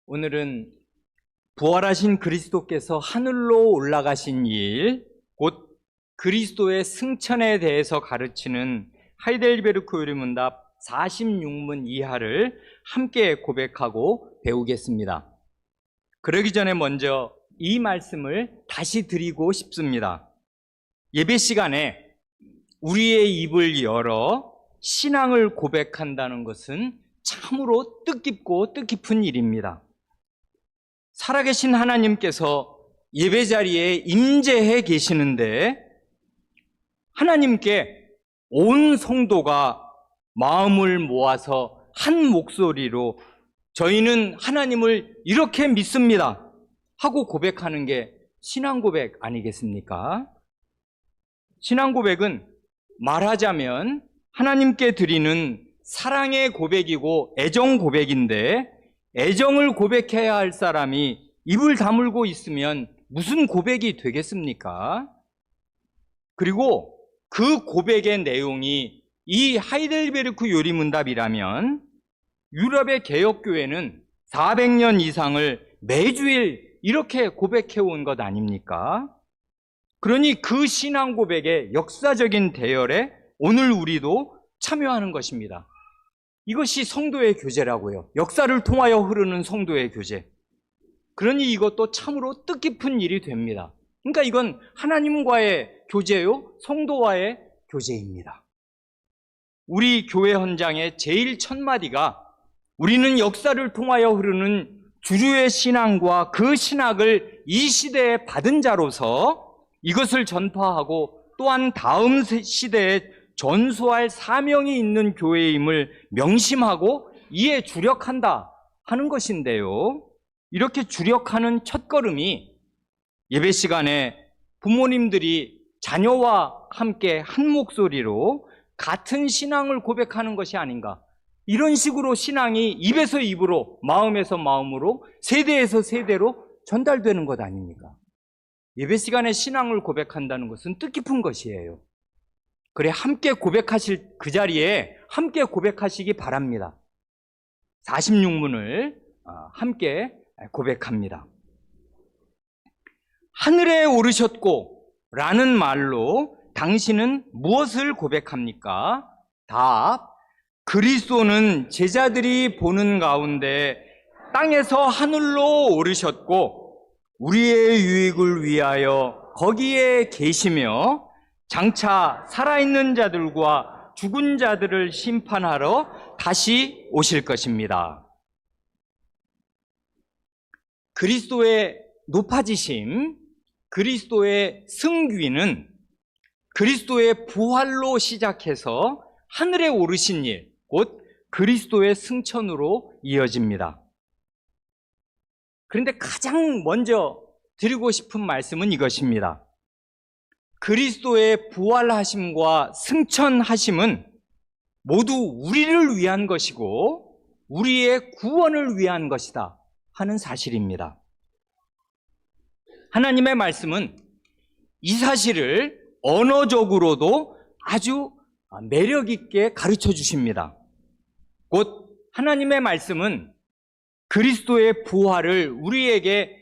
오늘은 부활하신 그리스도께서 하늘로 올라가신 일, 곧 그리스도의 승천에 대해서 가르치는 하이델베르크 요리문답 46문 이하를 함께 고백하고 배우겠습니다. 그러기 전에 먼저 이 말씀을 다시 드리고 싶습니다. 예배 시간에 우리의 입을 열어 신앙을 고백한다는 것은 참으로 뜻깊고 뜻깊은 일입니다. 살아계신 하나님께서 예배 자리에 임재해 계시는데 하나님께 온 성도가 마음을 모아서 한 목소리로 저희는 하나님을 이렇게 믿습니다 하고 고백하는 게 신앙 고백 아니겠습니까? 신앙 고백은 말하자면 하나님께 드리는 사랑의 고백이고 애정 고백인데, 애정을 고백해야 할 사람이 입을 다물고 있으면 무슨 고백이 되겠습니까? 그리고 그 고백의 내용이 이 하이델베르크 요리문답이라면 유럽의 개혁교회는 400년 이상을 매주일 이렇게 고백해온 것 아닙니까? 그러니 그 신앙 고백의 역사적인 대열에 오늘 우리도 참여하는 것입니다. 이것이 성도의 교제라고요. 역사를 통하여 흐르는 성도의 교제. 그러니 이것도 참으로 뜻깊은 일이 됩니다. 그러니까 이건 하나님과의 교제요, 성도와의 교제입니다. 우리 교회 헌장의 제일 첫 마디가 우리는 역사를 통하여 흐르는 주류의 신앙과 그 신학을 이 시대에 받은 자로서 이것을 전파하고 또한 다음 시대에 전수할 사명이 있는 교회임을 명심하고 이에 주력한다 하는 것인데요. 이렇게 주력하는 첫걸음이 예배 시간에 부모님들이 자녀와 함께 한 목소리로 같은 신앙을 고백하는 것이 아닌가. 이런 식으로 신앙이 입에서 입으로, 마음에서 마음으로, 세대에서 세대로 전달되는 것 아닙니까? 예배 시간에 신앙을 고백한다는 것은 뜻깊은 것이에요. 그래, 함께 고백하실 그 자리에 함께 고백하시기 바랍니다. 46문을 함께 고백합니다. 하늘에 오르셨고 라는 말로 당신은 무엇을 고백합니까? 답, 그리스도는 제자들이 보는 가운데 땅에서 하늘로 오르셨고 우리의 유익을 위하여 거기에 계시며 장차 살아있는 자들과 죽은 자들을 심판하러 다시 오실 것입니다. 그리스도의 높아지심, 그리스도의 승귀는 그리스도의 부활로 시작해서 하늘에 오르신 일, 곧 그리스도의 승천으로 이어집니다. 그런데 가장 먼저 드리고 싶은 말씀은 이것입니다. 그리스도의 부활하심과 승천하심은 모두 우리를 위한 것이고 우리의 구원을 위한 것이다 하는 사실입니다. 하나님의 말씀은 이 사실을 언어적으로도 아주 매력 있게 가르쳐 주십니다. 곧 하나님의 말씀은 그리스도의 부활을 우리에게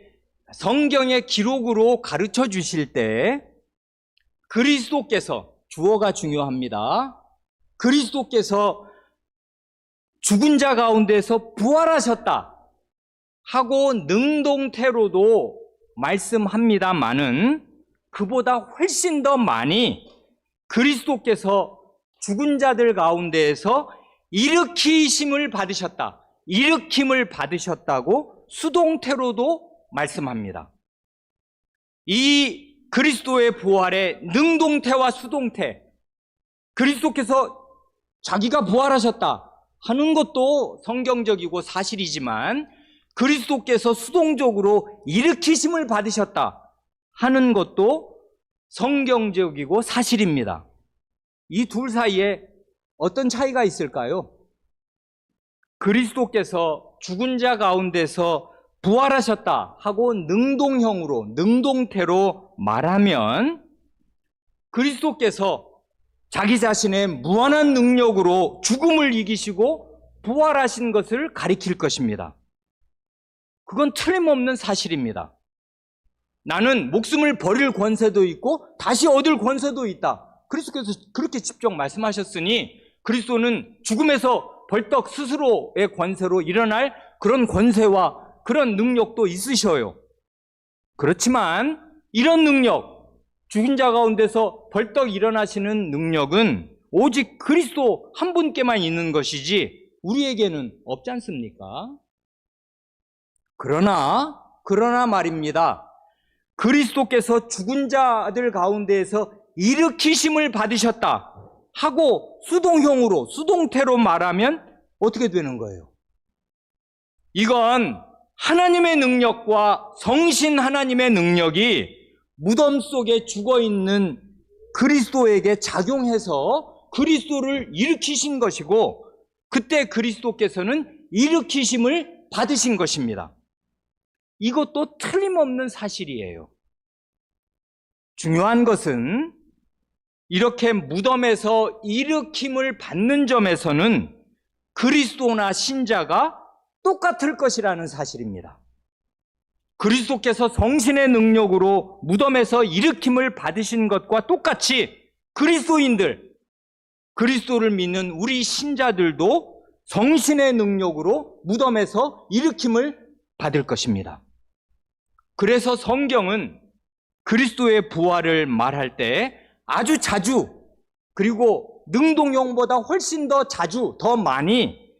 성경의 기록으로 가르쳐 주실 때 그리스도께서, 주어가 중요합니다. 그리스도께서 죽은 자 가운데서 부활하셨다 하고 능동태로도 말씀합니다마는 그보다 훨씬 더 많이 그리스도께서 죽은 자들 가운데에서 일으키심을 받으셨다, 일으킴을 받으셨다고 수동태로도 말씀합니다. 이 그리스도의 부활의 능동태와 수동태, 그리스도께서 자기가 부활하셨다 하는 것도 성경적이고 사실이지만 그리스도께서 수동적으로 일으키심을 받으셨다 하는 것도 성경적이고 사실입니다. 이 둘 사이에 어떤 차이가 있을까요? 그리스도께서 죽은 자 가운데서 부활하셨다 하고 능동형으로, 능동태로 말하면 그리스도께서 자기 자신의 무한한 능력으로 죽음을 이기시고 부활하신 것을 가리킬 것입니다. 그건 틀림없는 사실입니다. 나는 목숨을 버릴 권세도 있고 다시 얻을 권세도 있다. 그리스도께서 그렇게 직접 말씀하셨으니 그리스도는 죽음에서 벌떡 스스로의 권세로 일어날 그런 권세와 그런 능력도 있으셔요. 그렇지만 이런 능력, 죽은 자 가운데서 벌떡 일어나시는 능력은 오직 그리스도 한 분께만 있는 것이지 우리에게는 없지 않습니까? 그러나 말입니다. 그리스도께서 죽은 자들 가운데에서 일으키심을 받으셨다 하고 수동형으로, 수동태로 말하면 어떻게 되는 거예요? 이건 하나님의 능력과 성신 하나님의 능력이 무덤 속에 죽어있는 그리스도에게 작용해서 그리스도를 일으키신 것이고 그때 그리스도께서는 일으키심을 받으신 것입니다. 이것도 틀림없는 사실이에요. 중요한 것은 이렇게 무덤에서 일으킴을 받는 점에서는 그리스도나 신자가 똑같을 것이라는 사실입니다. 그리스도께서 성신의 능력으로 무덤에서 일으킴을 받으신 것과 똑같이 그리스도인들, 그리스도를 믿는 우리 신자들도 성신의 능력으로 무덤에서 일으킴을 받을 것입니다. 그래서 성경은 그리스도의 부활을 말할 때 아주 자주, 그리고 능동형보다 훨씬 더 자주, 더 많이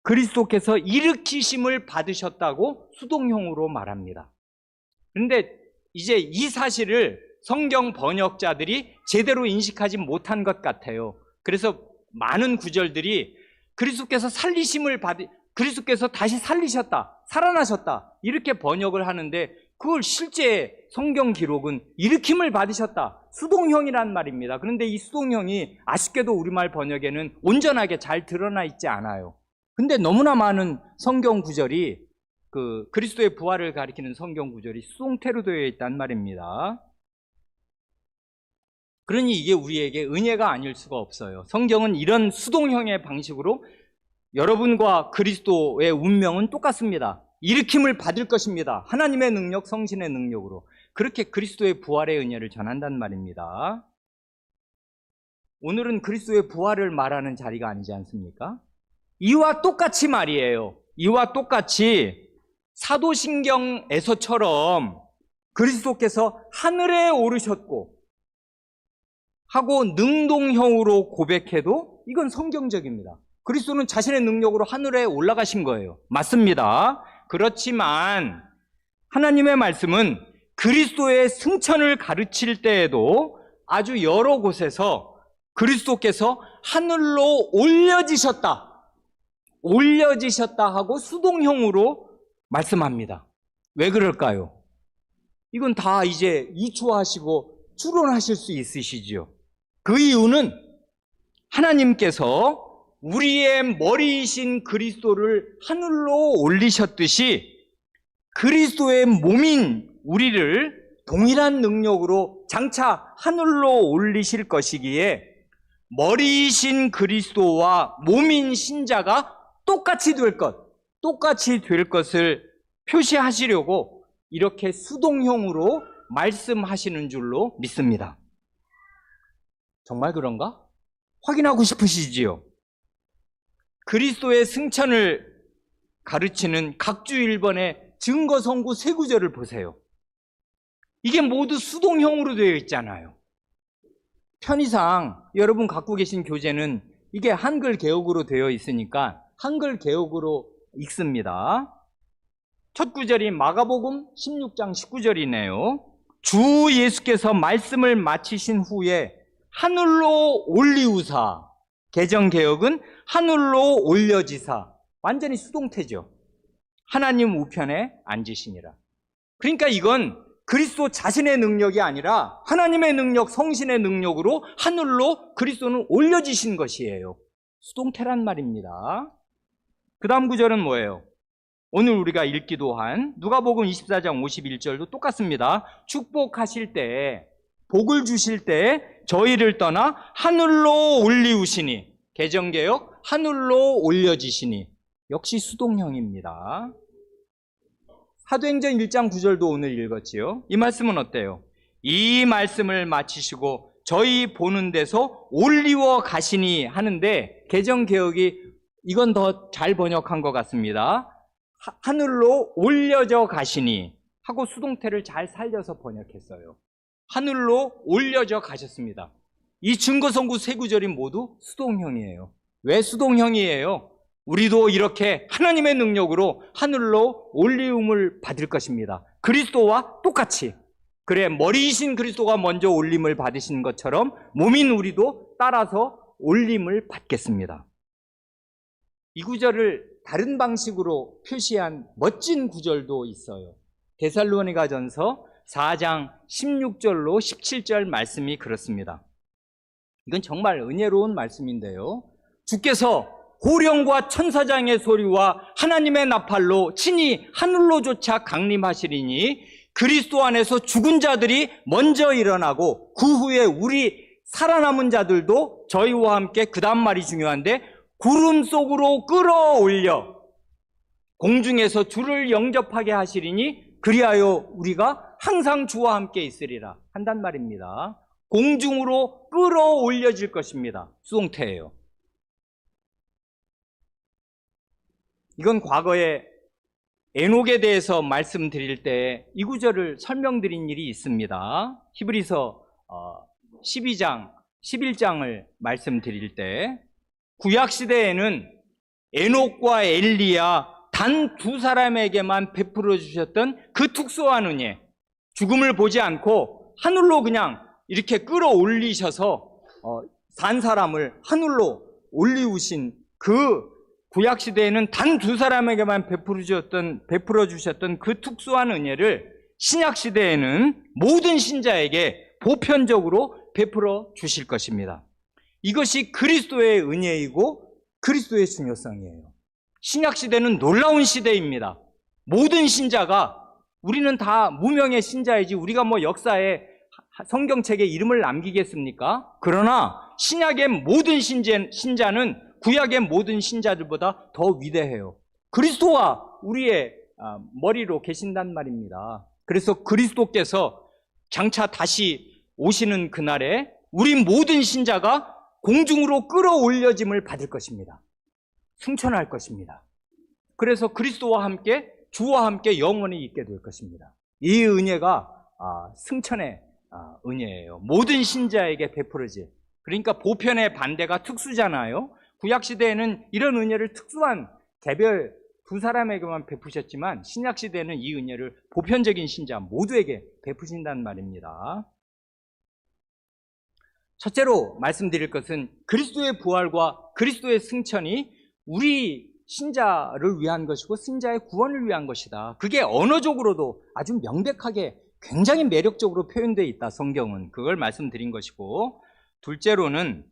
그리스도께서 일으키심을 받으셨다고 수동형으로 말합니다. 그런데 이제 이 사실을 성경 번역자들이 제대로 인식하지 못한 것 같아요. 그래서 많은 구절들이 그리스도께서 그리스도께서 다시 살리셨다, 살아나셨다 이렇게 번역을 하는데 그걸 실제 성경 기록은 일으킴을 받으셨다, 수동형이란 말입니다. 그런데 이 수동형이 아쉽게도 우리말 번역에는 온전하게 잘 드러나 있지 않아요. 근데 너무나 많은 성경 구절이 그리스도의 부활을 가리키는 성경 구절이 수동태로 되어 있단 말입니다. 그러니 이게 우리에게 은혜가 아닐 수가 없어요. 성경은 이런 수동형의 방식으로 여러분과 그리스도의 운명은 똑같습니다. 일으킴을 받을 것입니다. 하나님의 능력, 성신의 능력으로. 그렇게 그리스도의 부활의 은혜를 전한단 말입니다. 오늘은 그리스도의 부활을 말하는 자리가 아니지 않습니까? 이와 똑같이 말이에요. 이와 똑같이 사도신경에서처럼 그리스도께서 하늘에 오르셨고 하고 능동형으로 고백해도 이건 성경적입니다. 그리스도는 자신의 능력으로 하늘에 올라가신 거예요. 맞습니다. 그렇지만 하나님의 말씀은 그리스도의 승천을 가르칠 때에도 아주 여러 곳에서 그리스도께서 하늘로 올려지셨다 하고 수동형으로 말씀합니다. 왜 그럴까요? 이건 다 이제 이추하시고 추론하실 수 있으시지요. 그 이유는 하나님께서 우리의 머리이신 그리스도를 하늘로 올리셨듯이 그리스도의 몸인 우리를 동일한 능력으로 장차 하늘로 올리실 것이기에 머리이신 그리스도와 몸인 신자가 똑같이 될 것을 표시하시려고 이렇게 수동형으로 말씀하시는 줄로 믿습니다. 정말 그런가? 확인하고 싶으시지요? 그리스도의 승천을 가르치는 각주일번의 증거성구 세 구절을 보세요. 이게 모두 수동형으로 되어 있잖아요. 편의상 여러분 갖고 계신 교재는 이게 한글 개역으로 되어 있으니까 한글 개역으로 읽습니다. 첫 구절이 마가복음 16장 19절이네요. 주 예수께서 말씀을 마치신 후에 하늘로 올리우사, 개정개역은 하늘로 올려지사, 완전히 수동태죠. 하나님 우편에 앉으시니라. 그러니까 이건 그리스도 자신의 능력이 아니라 하나님의 능력, 성신의 능력으로 하늘로 그리스도는 올려지신 것이에요. 수동태란 말입니다. 그 다음 구절은 뭐예요? 오늘 우리가 읽기도 한 누가복음 24장 51절도 똑같습니다. 축복하실 때, 복을 주실 때 저희를 떠나 하늘로 올리우시니, 개정개역 하늘로 올려지시니, 역시 수동형입니다. 사도행전 1장 9절도 오늘 읽었지요. 이 말씀은 어때요? 이 말씀을 마치시고 저희 보는 데서 올리워 가시니 하는데, 개정개혁이 이건 더 잘 번역한 것 같습니다. 하늘로 올려져 가시니 하고 수동태를 잘 살려서 번역했어요. 하늘로 올려져 가셨습니다. 이 증거선구 세 구절이 모두 수동형이에요. 왜 수동형이에요? 우리도 이렇게 하나님의 능력으로 하늘로 올리움을 받을 것입니다. 그리스도와 똑같이. 그래, 머리이신 그리스도가 먼저 올림을 받으신 것처럼 몸인 우리도 따라서 올림을 받겠습니다. 이 구절을 다른 방식으로 표시한 멋진 구절도 있어요. 데살로니가전서 4장 16절로 17절 말씀이 그렇습니다. 이건 정말 은혜로운 말씀인데요. 주께서 호령과 천사장의 소리와 하나님의 나팔로 친히 하늘로조차 강림하시리니 그리스도 안에서 죽은 자들이 먼저 일어나고 그 후에 우리 살아남은 자들도 저희와 함께, 그 다음 말이 중요한데, 구름 속으로 끌어올려 공중에서 주를 영접하게 하시리니 그리하여 우리가 항상 주와 함께 있으리라 한단 말입니다. 공중으로 끌어올려질 것입니다. 수동태예요. 이건 과거에 에녹에 대해서 말씀드릴 때 이 구절을 설명드린 일이 있습니다. 히브리서 12장, 11장을 말씀드릴 때 구약시대에는 에녹과 엘리야 단 두 사람에게만 베풀어 주셨던 그 특수한 은혜, 죽음을 보지 않고 하늘로 그냥 이렇게 끌어올리셔서 산 사람을 하늘로 올리우신 그 구약시대에는 단 두 사람에게만 베풀어 주셨던 그 특수한 은혜를 신약시대에는 모든 신자에게 보편적으로 베풀어 주실 것입니다. 이것이 그리스도의 은혜이고 그리스도의 중요성이에요. 신약시대는 놀라운 시대입니다. 모든 신자가, 우리는 다 무명의 신자이지 우리가 뭐 역사에 성경책에 이름을 남기겠습니까? 그러나 신약의 모든 신자는 구약의 모든 신자들보다 더 위대해요. 그리스도가 우리의 머리로 계신단 말입니다. 그래서 그리스도께서 장차 다시 오시는 그날에 우리 모든 신자가 공중으로 끌어올려짐을 받을 것입니다. 승천할 것입니다. 그래서 그리스도와 함께, 주와 함께 영원히 있게 될 것입니다. 이 은혜가 승천의 은혜예요. 모든 신자에게 베풀어질. 그러니까 보편의 반대가 특수잖아요. 구약시대에는 이런 은혜를 특수한 개별 두 사람에게만 베푸셨지만 신약시대에는 이 은혜를 보편적인 신자 모두에게 베푸신다는 말입니다. 첫째로 말씀드릴 것은 그리스도의 부활과 그리스도의 승천이 우리 신자를 위한 것이고 신자의 구원을 위한 것이다. 그게 언어적으로도 아주 명백하게 굉장히 매력적으로 표현되어 있다. 성경은 그걸 말씀드린 것이고, 둘째로는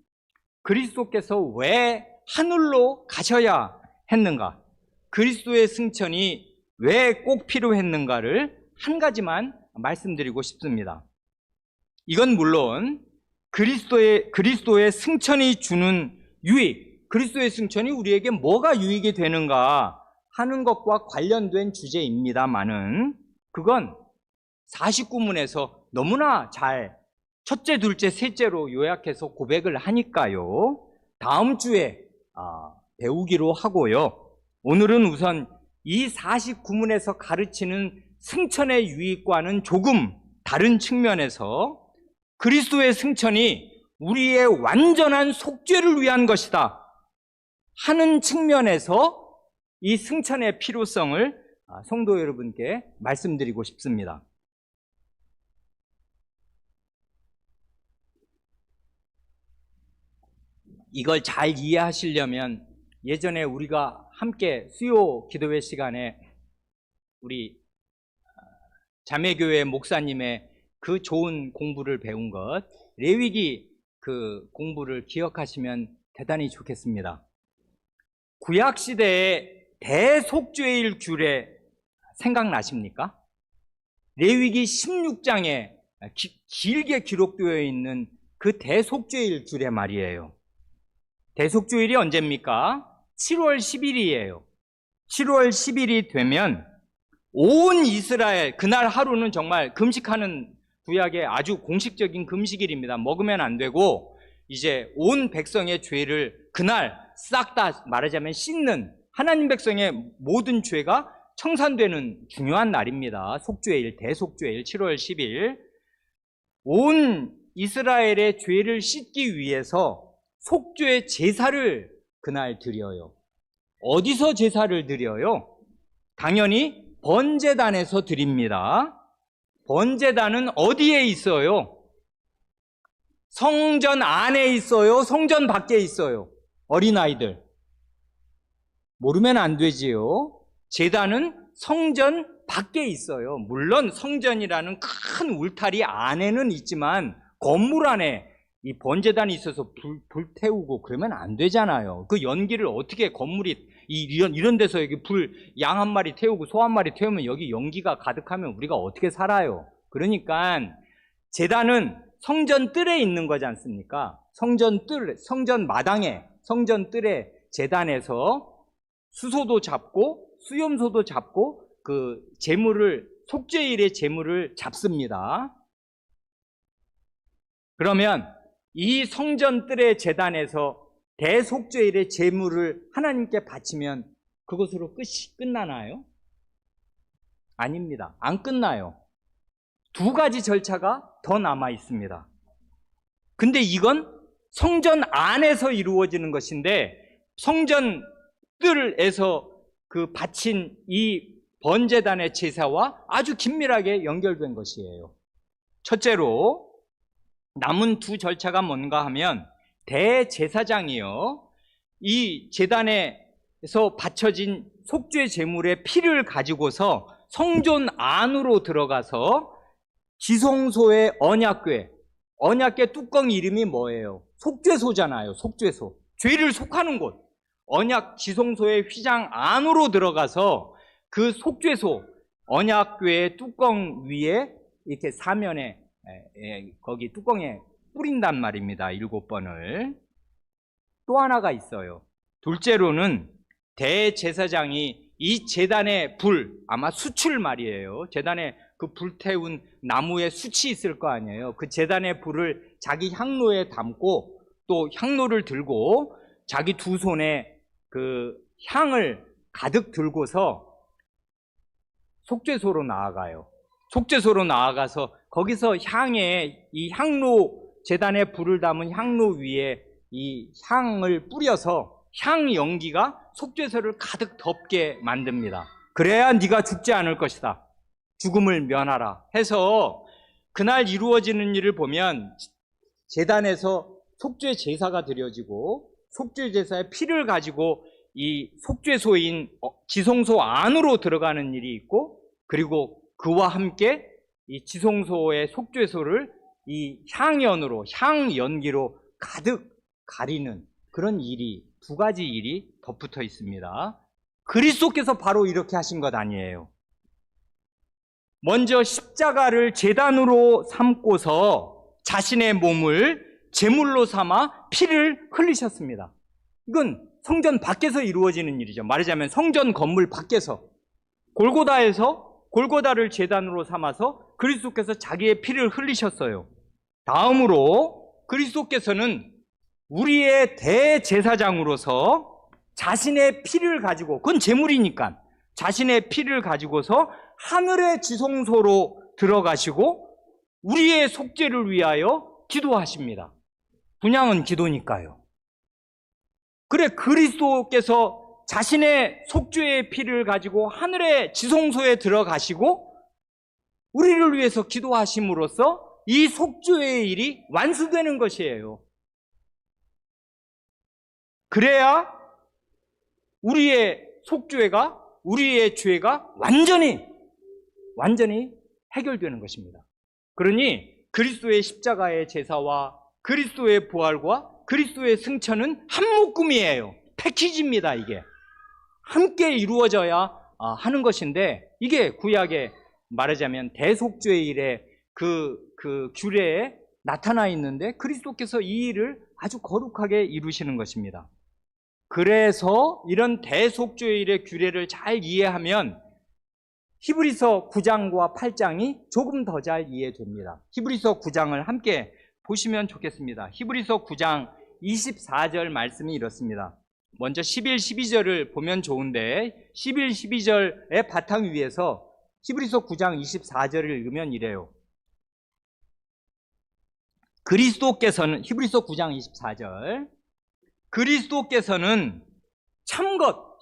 그리스도께서 왜 하늘로 가셔야 했는가, 그리스도의 승천이 왜 꼭 필요했는가를 한 가지만 말씀드리고 싶습니다. 이건 물론 그리스도의 승천이 주는 유익, 그리스도의 승천이 우리에게 뭐가 유익이 되는가 하는 것과 관련된 주제입니다만은 그건 49문에서 너무나 잘 첫째, 둘째, 셋째로 요약해서 고백을 하니까요. 다음 주에 배우기로 하고요. 오늘은 우선 이 49문에서 가르치는 승천의 유익과는 조금 다른 측면에서 그리스도의 승천이 우리의 완전한 속죄를 위한 것이다 하는 측면에서 이 승천의 필요성을 성도 여러분께 말씀드리고 싶습니다. 이걸 잘 이해하시려면 예전에 우리가 함께 수요 기도회 시간에 우리 자매교회 목사님의 그 좋은 공부를 배운 것, 레위기 그 공부를 기억하시면 대단히 좋겠습니다. 구약시대의 대속죄일 규례 생각나십니까? 레위기 16장에 길게 기록되어 있는 그 대속죄일 규례 말이에요. 대속죄일이 언제입니까? 7월 10일이에요. 7월 10일이 되면 온 이스라엘, 그날 하루는 정말 금식하는 구약의 아주 공식적인 금식일입니다. 먹으면 안 되고 이제 온 백성의 죄를 그날 싹 다 말하자면 씻는, 하나님 백성의 모든 죄가 청산되는 중요한 날입니다. 속죄일, 대속죄일 7월 10일. 온 이스라엘의 죄를 씻기 위해서 속죄 제사를 그날 드려요. 어디서 제사를 드려요? 당연히 번제단에서 드립니다. 번제단은 어디에 있어요? 성전 안에 있어요? 성전 밖에 있어요? 어린아이들. 모르면 안 되지요. 제단은 성전 밖에 있어요. 물론 성전이라는 큰 울타리 안에는 있지만 건물 안에 이 번제단이 있어서 불 태우고 그러면 안 되잖아요. 그 연기를 어떻게 건물이 이런 데서 여기 양 한 마리 태우고 소 한 마리 태우면 여기 연기가 가득하면 우리가 어떻게 살아요? 그러니까 제단은 성전 뜰에 있는 거지 않습니까? 성전 마당에, 성전 뜰에 제단에서 수소도 잡고 수염소도 잡고 그 속죄일의 제물을 잡습니다. 그러면 이 성전 뜰의 제단에서 대속죄일의 제물을 하나님께 바치면 그것으로 끝나나요? 아닙니다. 안 끝나요. 두 가지 절차가 더 남아 있습니다. 근데 이건 성전 안에서 이루어지는 것인데 성전 뜰에서 그 바친 이 번제단의 제사와 아주 긴밀하게 연결된 것이에요. 첫째로 남은 두 절차가 뭔가 하면 대제사장이요, 이 제단에서 바쳐진 속죄 제물의 피를 가지고서 성전 안으로 들어가서 지성소의 언약궤 뚜껑 이름이 뭐예요? 속죄소잖아요. 속죄소. 죄를 속하는 곳. 지성소의 휘장 안으로 들어가서 그 속죄소, 언약궤의 뚜껑 위에 이렇게 사면에 거기 뚜껑에 뿌린단 말입니다. 7번을. 또 하나가 있어요. 둘째로는 대제사장이 이 제단의 아마 수출 말이에요. 제단에 그 불태운 나무에 숯이 있을 거 아니에요. 그 제단의 불을 자기 향로에 담고 또 향로를 들고 자기 두 손에 그 향을 가득 들고서 속죄소로 나아가요. 속죄소로 나아가서 거기서 이 향로, 제단에 불을 담은 향로 위에 이 향을 뿌려서 향 연기가 속죄소를 가득 덮게 만듭니다. 그래야 네가 죽지 않을 것이다. 죽음을 면하라 해서 그날 이루어지는 일을 보면 제단에서 속죄 제사가 드려지고 속죄 제사의 피를 가지고 이 속죄소인 지성소 안으로 들어가는 일이 있고, 그리고 그와 함께 이 지성소의 속죄소를 이 향연기로 가득 가리는 그런 두 가지 일이 덧붙어 있습니다. 그리스도께서 바로 이렇게 하신 것 아니에요. 먼저 십자가를 제단으로 삼고서 자신의 몸을 제물로 삼아 피를 흘리셨습니다. 이건 성전 밖에서 이루어지는 일이죠. 말하자면 성전 건물 밖에서 골고다를 제단으로 삼아서 그리스도께서 자기의 피를 흘리셨어요. 다음으로 그리스도께서는 우리의 대제사장으로서 자신의 피를 가지고, 그건 제물이니까 자신의 피를 가지고서 하늘의 지성소로 들어가시고 우리의 속죄를 위하여 기도하십니다. 분향은 기도니까요. 그래, 그리스도께서 자신의 속죄의 피를 가지고 하늘의 지성소에 들어가시고 우리를 위해서 기도하심으로써 이 속죄의 일이 완수되는 것이에요. 그래야 우리의 죄가 완전히 해결되는 것입니다. 그러니 그리스도의 십자가의 제사와 그리스도의 부활과 그리스도의 승천은 한 묶음이에요. 패키지입니다. 이게 함께 이루어져야 하는 것인데, 이게 구약에 말하자면 대속죄일의 그 규례에 나타나 있는데 그리스도께서 이 일을 아주 거룩하게 이루시는 것입니다. 그래서 이런 대속죄일의 규례를 잘 이해하면 히브리서 9장과 8장이 조금 더 잘 이해됩니다. 히브리서 9장을 함께 보시면 좋겠습니다. 히브리서 9장 24절 말씀이 이렇습니다. 먼저 11, 12절을 보면 좋은데 11, 12절의 바탕 위에서 히브리서 9장 24절을 읽으면 이래요. 그리스도께서는, 히브리서 9장 24절, 그리스도께서는 참것,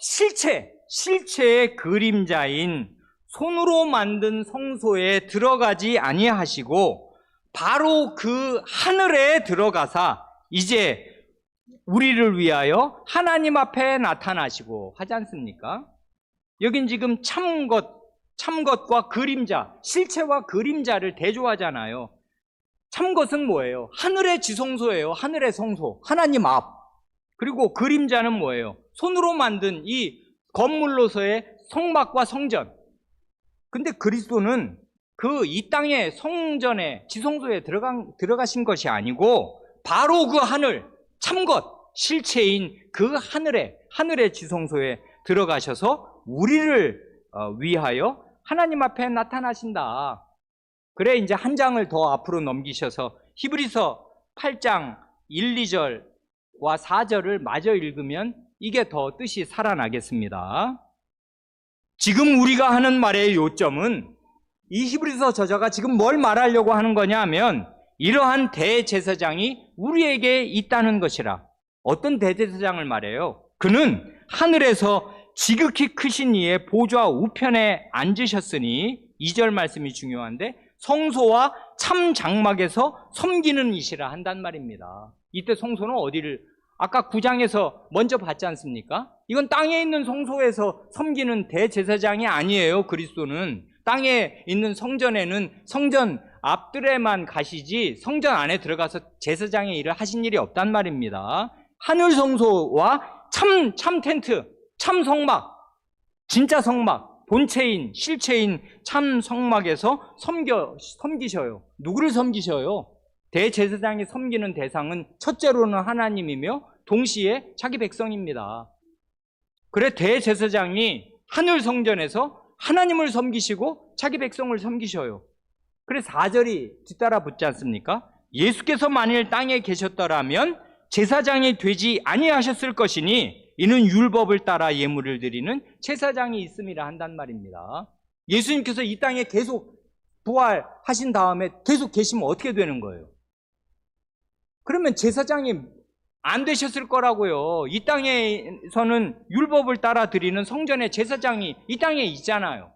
실체의 그림자인 손으로 만든 성소에 들어가지 아니하시고 바로 그 하늘에 들어가사 이제 우리를 위하여 하나님 앞에 나타나시고 하지 않습니까? 여긴 지금 참것과 그림자, 실체와 그림자를 대조하잖아요. 참것은 뭐예요? 하늘의 지성소예요. 하늘의 성소, 하나님 앞. 그리고 그림자는 뭐예요? 손으로 만든 이 건물로서의 성막과 성전. 근데 그리스도는 이 땅의 성전에, 지성소에 들어가신 것이 아니고 바로 그 하늘, 참것, 실체인 그 하늘의 지성소에 들어가셔서 우리를 위하여 하나님 앞에 나타나신다. 그래, 이제 한 장을 더 앞으로 넘기셔서 히브리서 8장 1, 2절과 4절을 마저 읽으면 이게 더 뜻이 살아나겠습니다. 지금 우리가 하는 말의 요점은 이 히브리서 저자가 지금 뭘 말하려고 하는 거냐 하면 이러한 대제사장이 우리에게 있다는 것이라. 어떤 대제사장을 말해요? 그는 하늘에서 지극히 크신 이의 보좌 우편에 앉으셨으니 2절 말씀이 중요한데 성소와 참 장막에서 섬기는 이시라 한단 말입니다. 이때 성소는 어디를, 아까 9장에서 먼저 봤지 않습니까? 이건 땅에 있는 성소에서 섬기는 대제사장이 아니에요. 그리스도는 땅에 있는 성전에는 성전 앞뜰에만 가시지 성전 안에 들어가서 제사장의 일을 하신 일이 없단 말입니다. 하늘 성소와 참 텐트, 참 성막, 진짜 성막, 본체인, 실체인 참 성막에서 섬기셔요. 누구를 섬기셔요? 대제사장이 섬기는 대상은 첫째로는 하나님이며 동시에 자기 백성입니다. 그래, 대제사장이 하늘 성전에서 하나님을 섬기시고 자기 백성을 섬기셔요. 그래 4절이 뒤따라 붙지 않습니까? 예수께서 만일 땅에 계셨더라면 제사장이 되지 아니하셨을 것이니 이는 율법을 따라 예물을 드리는 제사장이 있음이라 한단 말입니다. 예수님께서 이 땅에 계속 부활하신 다음에 계속 계시면 어떻게 되는 거예요? 그러면 제사장이 안 되셨을 거라고요. 이 땅에서는 율법을 따라 드리는 성전의 제사장이 이 땅에 있잖아요.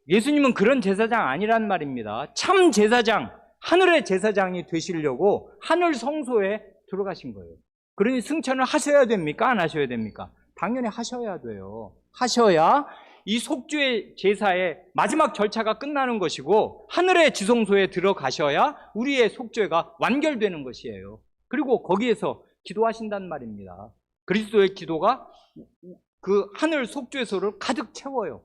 예수님은 그런 제사장 아니란 말입니다. 참 제사장, 하늘의 제사장이 되시려고 하늘 성소에 들어가신 거예요. 그러니 승천을 하셔야 됩니까? 안 하셔야 됩니까? 당연히 하셔야 돼요. 하셔야 이 속죄 제사의 마지막 절차가 끝나는 것이고 하늘의 지성소에 들어가셔야 우리의 속죄가 완결되는 것이에요. 그리고 거기에서 기도하신단 말입니다. 그리스도의 기도가 그 하늘 속죄소를 가득 채워요.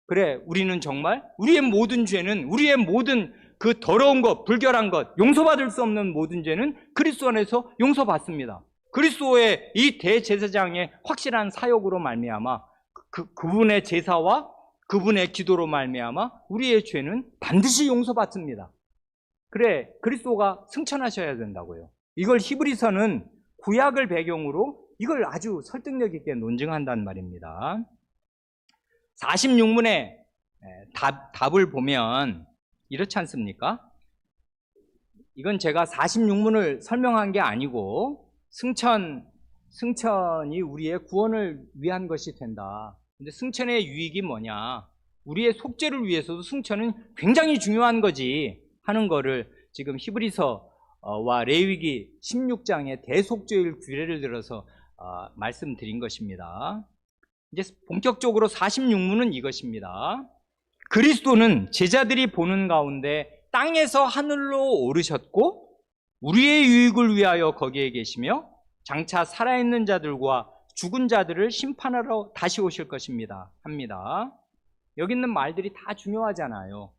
그래, 우리는 정말 우리의 모든 죄는, 우리의 모든 그 더러운 것, 불결한 것, 용서받을 수 없는 모든 죄는 그리스도 안에서 용서받습니다. 그리스도의 이 대제사장의 확실한 사역으로 말미암아 그분의 제사와 그분의 기도로 말미암아 우리의 죄는 반드시 용서받습니다. 그래, 그리스도가 승천하셔야 된다고요. 이걸 히브리서는 구약을 배경으로 이걸 아주 설득력 있게 논증한단 말입니다. 46문의 답을 보면 이렇지 않습니까? 이건 제가 46문을 설명한 게 아니고 승천이 우리의 구원을 위한 것이 된다. 근데 승천의 유익이 뭐냐? 우리의 속죄를 위해서도 승천은 굉장히 중요한 거지 하는 거를 지금 히브리서와 레위기 16장의 대속죄일 규례를 들어서 말씀드린 것입니다. 이제 본격적으로 46문은 이것입니다. 그리스도는 제자들이 보는 가운데 땅에서 하늘로 오르셨고 우리의 유익을 위하여 거기에 계시며 장차 살아있는 자들과 죽은 자들을 심판하러 다시 오실 것입니다. 합니다. 여기 있는 말들이 다 중요하잖아요.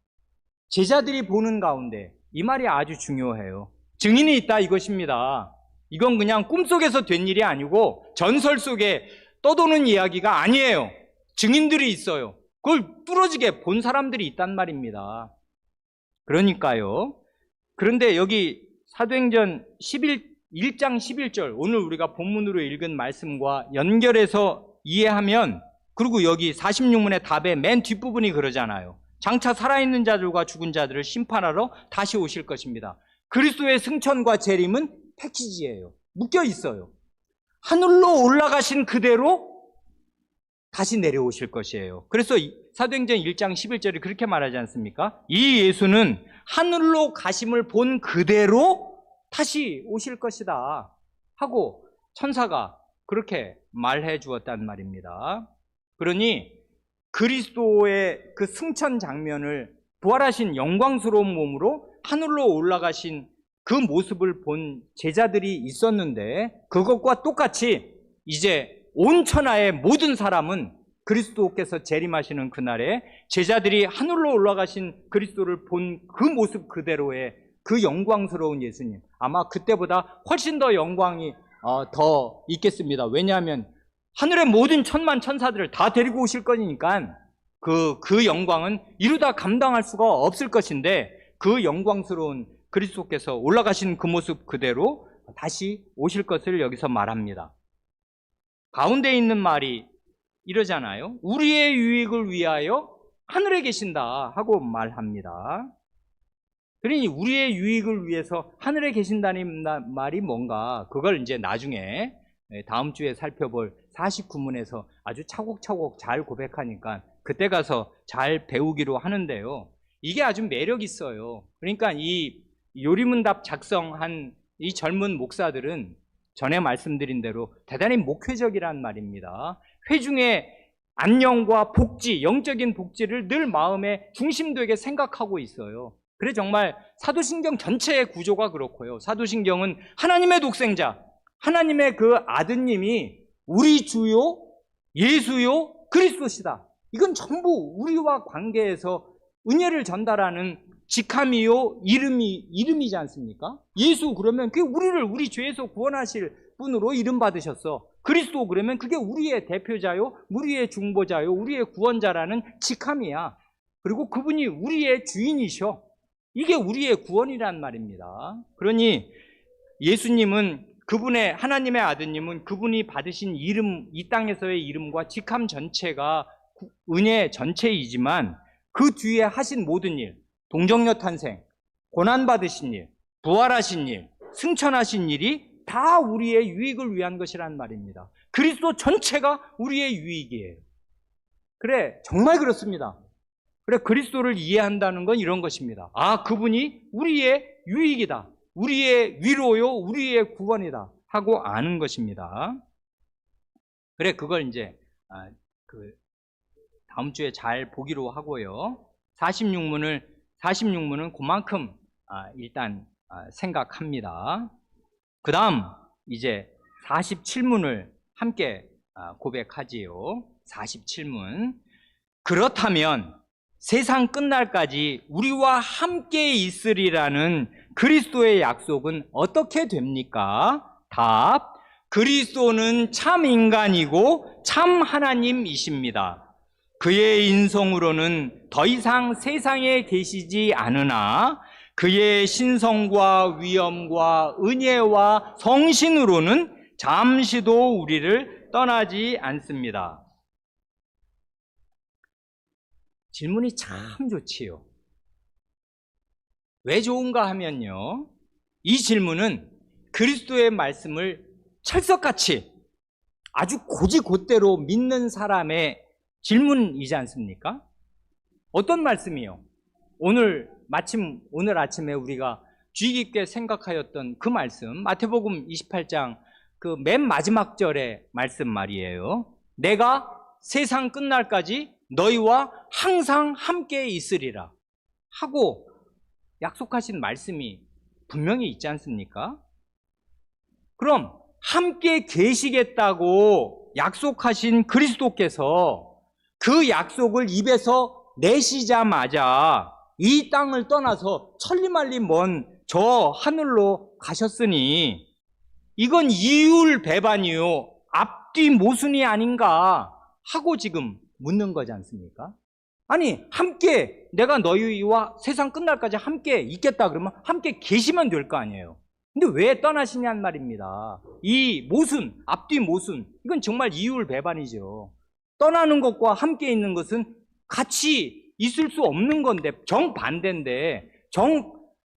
제자들이 보는 가운데, 이 말이 아주 중요해요. 증인이 있다 이것입니다. 이건 그냥 꿈속에서 된 일이 아니고 전설 속에 떠도는 이야기가 아니에요. 증인들이 있어요. 그걸 뚫어지게 본 사람들이 있단 말입니다. 그러니까요. 그런데 여기 사도행전 1장 11절, 오늘 우리가 본문으로 읽은 말씀과 연결해서 이해하면, 그리고 여기 46문의 답의 맨 뒷부분이 그러잖아요. 장차 살아있는 자들과 죽은 자들을 심판하러 다시 오실 것입니다. 그리스도의 승천과 재림은 패키지예요. 묶여 있어요. 하늘로 올라가신 그대로 다시 내려오실 것이에요. 그래서 사도행전 1장 11절이 그렇게 말하지 않습니까? 이 예수는 하늘로 가심을 본 그대로 다시 오실 것이다 하고 천사가 그렇게 말해 주었단 말입니다. 그러니 그리스도의 그 승천 장면을 부활하신 영광스러운 몸으로 하늘로 올라가신 그 모습을 본 제자들이 있었는데, 그것과 똑같이 이제 온 천하의 모든 사람은 그리스도께서 재림하시는 그날에 제자들이 하늘로 올라가신 그리스도를 본 그 모습 그대로의 그 영광스러운 예수님, 아마 그때보다 훨씬 더 영광이 더 있겠습니다. 왜냐하면 하늘의 모든 천만 천사들을 다 데리고 오실 거니까 그 영광은 이루다 감당할 수가 없을 것인데, 그 영광스러운 그리스도께서 올라가신 그 모습 그대로 다시 오실 것을 여기서 말합니다. 가운데 있는 말이 이러잖아요. 우리의 유익을 위하여 하늘에 계신다 하고 말합니다. 그러니 우리의 유익을 위해서 하늘에 계신다는 말이 뭔가, 그걸 이제 나중에 다음 주에 살펴볼 49문에서 아주 차곡차곡 잘 고백하니까 그때 가서 잘 배우기로 하는데요. 이게 아주 매력 있어요. 그러니까 이 요리문답 작성한 이 젊은 목사들은 전에 말씀드린 대로 대단히 목회적이란 말입니다. 회중의 안녕과 복지, 영적인 복지를 늘 마음의 중심되게 생각하고 있어요. 그래 정말 사도신경 전체의 구조가 그렇고요. 사도신경은 하나님의 독생자, 하나님의 그 아드님이 우리 주요 예수요 그리스도시다. 이건 전부 우리와 관계에서 은혜를 전달하는 직함이요 이름이지 않습니까? 예수 그러면 그게 우리 죄에서 구원하실 분으로 이름 받으셨어. 그리스도 그러면 그게 우리의 대표자요, 우리의 중보자요, 우리의 구원자라는 직함이야. 그리고 그분이 우리의 주인이셔. 이게 우리의 구원이란 말입니다. 그러니 예수님은, 그분의 하나님의 아드님은 그분이 받으신 이름, 이 땅에서의 이름과 직함 전체가 은혜 전체이지만 그 뒤에 하신 모든 일, 동정녀 탄생, 고난받으신 일, 부활하신 일, 승천하신 일이 다 우리의 유익을 위한 것이란 말입니다. 그리스도 전체가 우리의 유익이에요. 그래, 정말 그렇습니다. 그래, 그리스도를 이해한다는 건 이런 것입니다. 아, 그분이 우리의 유익이다. 우리의 위로요, 우리의 구원이다 하고 아는 것입니다. 그래, 그걸 이제 다음 주에 잘 보기로 하고요. 46문은 그만큼 일단 생각합니다. 그 다음 이제 47문을 함께 고백하지요. 47문. 그렇다면 세상 끝날까지 우리와 함께 있으리라는 그리스도의 약속은 어떻게 됩니까? 답. 그리스도는 참 인간이고 참 하나님이십니다. 그의 인성으로는 더 이상 세상에 계시지 않으나 그의 신성과 위엄과 은혜와 성신으로는 잠시도 우리를 떠나지 않습니다. 질문이 참 좋지요. 왜 좋은가 하면요, 이 질문은 그리스도의 말씀을 철석같이 아주 곧이곧대로 믿는 사람의 질문이지 않습니까? 어떤 말씀이요? 오늘 아침에 우리가 주의 깊게 생각하였던 그 말씀, 마태복음 28장 그 맨 마지막 절의 말씀 말이에요. 내가 세상 끝날까지 너희와 항상 함께 있으리라 하고 약속하신 말씀이 분명히 있지 않습니까? 그럼 함께 계시겠다고 약속하신 그리스도께서 그 약속을 입에서 내시자마자 이 땅을 떠나서 천리만리 먼 저 하늘로 가셨으니 이건 이율배반이요 앞뒤 모순이 아닌가 하고 지금 묻는 거지 않습니까? 아니, 함께 내가 너희와 세상 끝날까지 함께 있겠다 그러면 함께 계시면 될 거 아니에요. 근데 왜 떠나시냔 말입니다. 이 모순, 앞뒤 모순, 이건 정말 이율배반이죠. 떠나는 것과 함께 있는 것은 같이 있을 수 없는 건데, 정반대인데,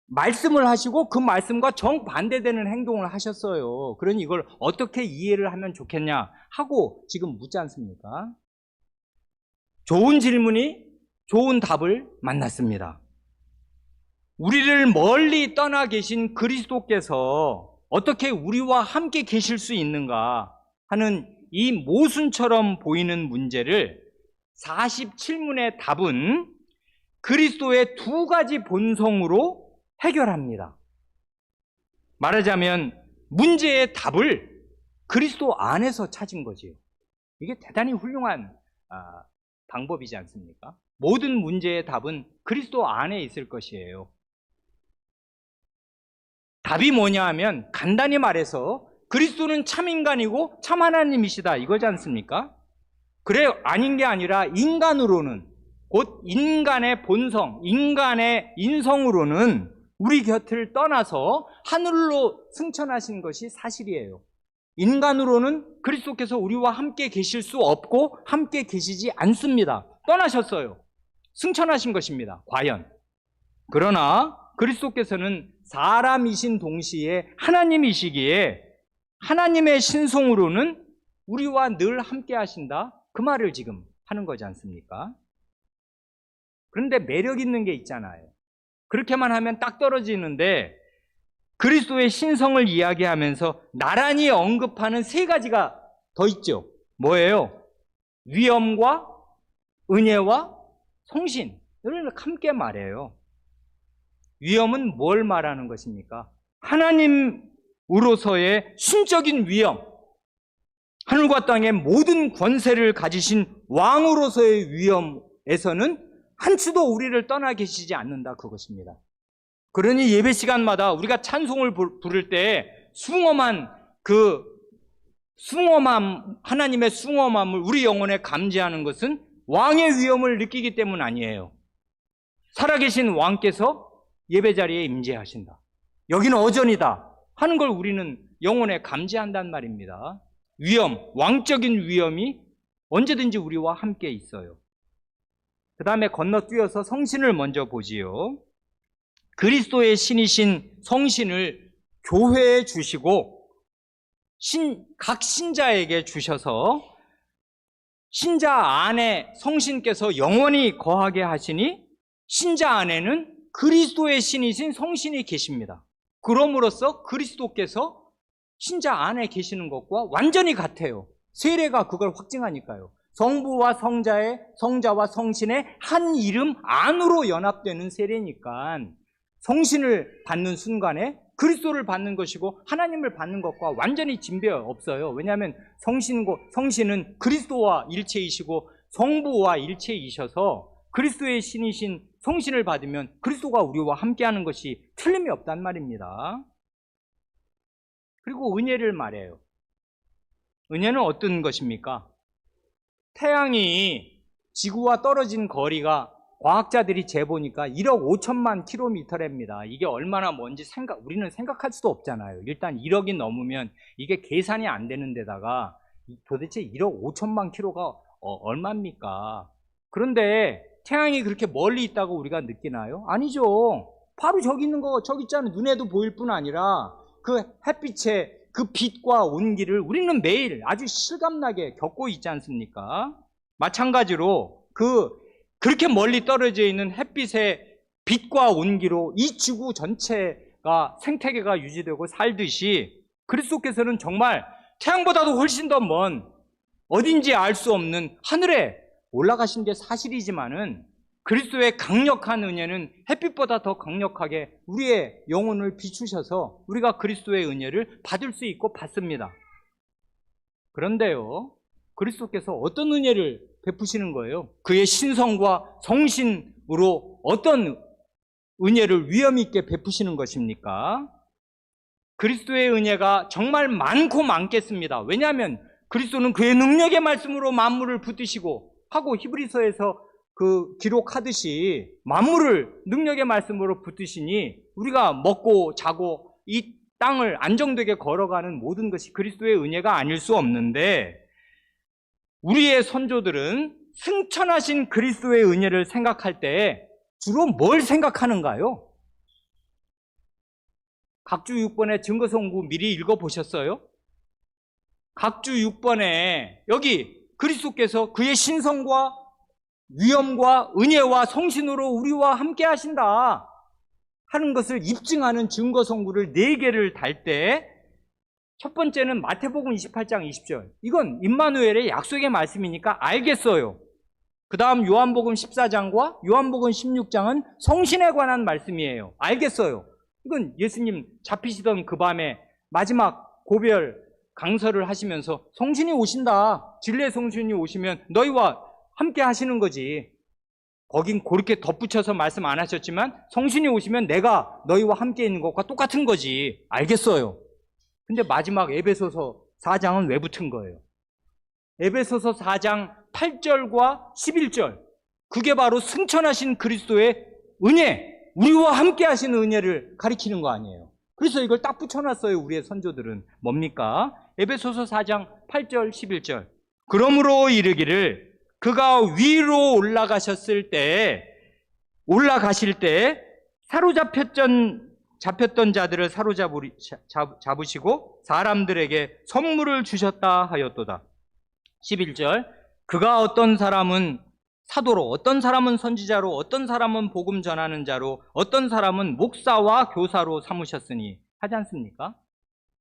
말씀을 하시고 그 말씀과 정반대되는 행동을 하셨어요. 그러니 이걸 어떻게 이해를 하면 좋겠냐 하고 지금 묻지 않습니까? 좋은 질문이 좋은 답을 만났습니다. 우리를 멀리 떠나 계신 그리스도께서 어떻게 우리와 함께 계실 수 있는가 하는 이 모순처럼 보이는 문제를 47문의 답은 그리스도의 두 가지 본성으로 해결합니다. 말하자면 문제의 답을 그리스도 안에서 찾은 거지요. 이게 대단히 훌륭한 방법이지 않습니까? 모든 문제의 답은 그리스도 안에 있을 것이에요. 답이 뭐냐 하면 간단히 말해서 그리스도는 참 인간이고 참 하나님이시다 이거지 않습니까? 그래 아닌 게 아니라 인간으로는, 곧 인간의 본성, 인간의 인성으로는 우리 곁을 떠나서 하늘로 승천하신 것이 사실이에요. 인간으로는 그리스도께서 우리와 함께 계실 수 없고 함께 계시지 않습니다. 떠나셨어요. 승천하신 것입니다. 과연. 그러나 그리스도께서는 사람이신 동시에 하나님이시기에 하나님의 신성으로는 우리와 늘 함께 하신다. 그 말을 지금 하는 거지 않습니까? 그런데 매력 있는 게 있잖아요. 그렇게만 하면 딱 떨어지는데 그리스도의 신성을 이야기하면서 나란히 언급하는 세 가지가 더 있죠. 뭐예요? 위엄과 은혜와 성신. 이를 함께 말해요. 위엄은 뭘 말하는 것입니까? 하나님으로서의 신적인 위엄, 하늘과 땅의 모든 권세를 가지신 왕으로서의 위엄에서는 한치도 우리를 떠나 계시지 않는다 그것입니다. 그러니 예배 시간마다 우리가 찬송을 부를 때 숭엄한 하나님의 숭엄함을 우리 영혼에 감지하는 것은 왕의 위엄을 느끼기 때문 아니에요. 살아계신 왕께서 예배 자리에 임재하신다. 여기는 어전이다 하는 걸 우리는 영혼에 감지한단 말입니다. 위엄, 왕적인 위엄이 언제든지 우리와 함께 있어요. 그 다음에 건너뛰어서 성신을 먼저 보지요. 그리스도의 신이신 성신을 교회에 주시고 각 신자에게 주셔서 신자 안에 성신께서 영원히 거하게 하시니 신자 안에는 그리스도의 신이신 성신이 계십니다. 그럼으로써 그리스도께서 신자 안에 계시는 것과 완전히 같아요. 세례가 그걸 확증하니까요. 성부와 성자와 성신의 한 이름 안으로 연합되는 세례니까 성신을 받는 순간에 그리스도를 받는 것이고 하나님을 받는 것과 완전히 진배 없어요. 왜냐하면 성신은 그리스도와 일체이시고 성부와 일체이셔서 그리스도의 신이신 성신을 받으면 그리스도가 우리와 함께하는 것이 틀림이 없단 말입니다. 그리고 은혜를 말해요. 은혜는 어떤 것입니까? 태양이 지구와 떨어진 거리가 과학자들이 재보니까 1억 5천만 킬로미터랍니다. 이게 얼마나 먼지 우리는 생각할 수도 없잖아요. 일단 1억이 넘으면 이게 계산이 안 되는 데다가 도대체 1억 5천만 킬로가 얼마입니까? 그런데 태양이 그렇게 멀리 있다고 우리가 느끼나요? 아니죠. 바로 저기 있는 거, 저기 있잖아요. 눈에도 보일 뿐 아니라 그 햇빛의 그 빛과 온기를 우리는 매일 아주 실감나게 겪고 있지 않습니까? 마찬가지로 그렇게 멀리 떨어져 있는 햇빛의 빛과 온기로 이 지구 전체가 생태계가 유지되고 살듯이 그리스도께서는 정말 태양보다도 훨씬 더 먼 어딘지 알 수 없는 하늘에 올라가신 게 사실이지만은 그리스도의 강력한 은혜는 햇빛보다 더 강력하게 우리의 영혼을 비추셔서 우리가 그리스도의 은혜를 받을 수 있고 받습니다. 그런데요, 그리스도께서 어떤 은혜를 베푸시는 거예요? 그의 신성과 성신으로 어떤 은혜를 위엄 있게 베푸시는 것입니까? 그리스도의 은혜가 정말 많고 많겠습니다. 왜냐하면 그리스도는 그의 능력의 말씀으로 만물을 붙드시고 하고 히브리서에서 기록하듯이 만물을 능력의 말씀으로 붙드시니 우리가 먹고 자고 이 땅을 안정되게 걸어가는 모든 것이 그리스도의 은혜가 아닐 수 없는데, 우리의 선조들은 승천하신 그리스도의 은혜를 생각할 때 주로 뭘 생각하는가요? 각주 6번의 증거성구 미리 읽어보셨어요? 각주 6번에 여기 그리스도께서 그의 신성과 위엄과 은혜와 성신으로 우리와 함께 하신다 하는 것을 입증하는 증거성구를 4개를 달 때, 첫 번째는 마태복음 28장 20절. 이건 임마누엘의 약속의 말씀이니까 알겠어요. 그 다음 요한복음 14장과 요한복음 16장은 성신에 관한 말씀이에요. 알겠어요. 이건 예수님 잡히시던 그 밤에 마지막 고별 강설을 하시면서 성신이 오신다, 진리의 성신이 오시면 너희와 함께 하시는 거지. 거긴 그렇게 덧붙여서 말씀 안 하셨지만 성신이 오시면 내가 너희와 함께 있는 것과 똑같은 거지. 알겠어요. 근데 마지막 에베소서 4장은 왜 붙은 거예요? 에베소서 4장 8절과 11절, 그게 바로 승천하신 그리스도의 은혜, 우리와 함께 하시는 은혜를 가리키는 거 아니에요. 그래서 이걸 딱 붙여놨어요. 우리의 선조들은. 뭡니까? 에베소서 4장 8절 11절. 그러므로 이르기를 그가 위로 올라가실 때 잡혔던 자들을 잡으시고 사람들에게 선물을 주셨다 하였도다. 11절. 그가 어떤 사람은 사도로, 어떤 사람은 선지자로, 어떤 사람은 복음 전하는 자로, 어떤 사람은 목사와 교사로 삼으셨으니 하지 않습니까?